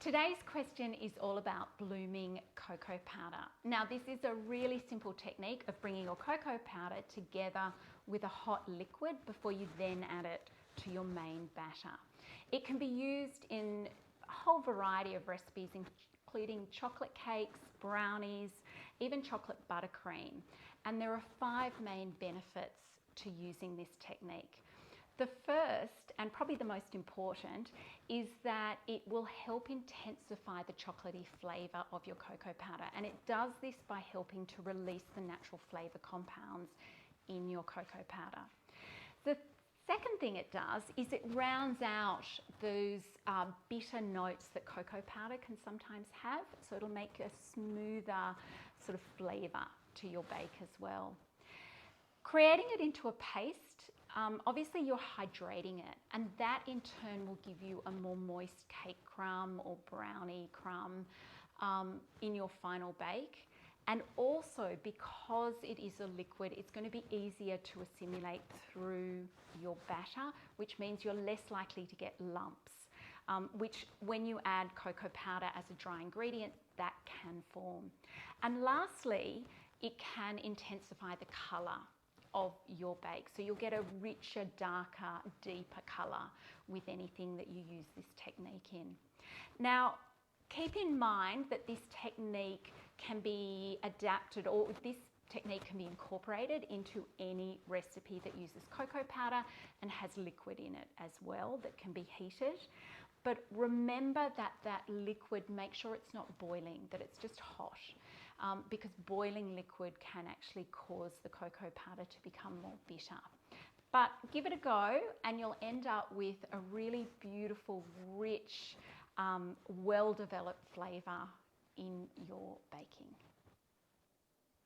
Today's question is all about blooming cocoa powder. Now, this is a really simple technique of bringing your cocoa powder together with a hot liquid before you then add it to your main batter. It can be used in a whole variety of recipes, including chocolate cakes, brownies, even chocolate buttercream. And there are 5 main benefits to using this technique. The first, and probably the most important, is that it will help intensify the chocolatey flavour of your cocoa powder, and it does this by helping to release the natural flavour compounds in your cocoa powder. The second thing it does is it rounds out those bitter notes that cocoa powder can sometimes have, so it'll make a smoother sort of flavour to your bake as well. Creating it into a paste, obviously you're hydrating it, and that in turn will give you a more moist cake crumb or brownie crumb in your final bake. And also, because it is a liquid, it's going to be easier to assimilate through your batter, which means you're less likely to get lumps, which when you add cocoa powder as a dry ingredient, that can form. And lastly, it can intensify the colour of your bake. So you'll get a richer, darker, deeper colour with anything that you use this technique in. Now, keep in mind that this technique can be adapted, or this technique can be incorporated into any recipe that uses cocoa powder and has liquid in it as well that can be heated. But remember that that liquid, make sure it's not boiling, that it's just hot, because boiling liquid can actually cause the cocoa powder to become more bitter. But give it a go and you'll end up with a really beautiful, rich, well-developed flavour in your baking.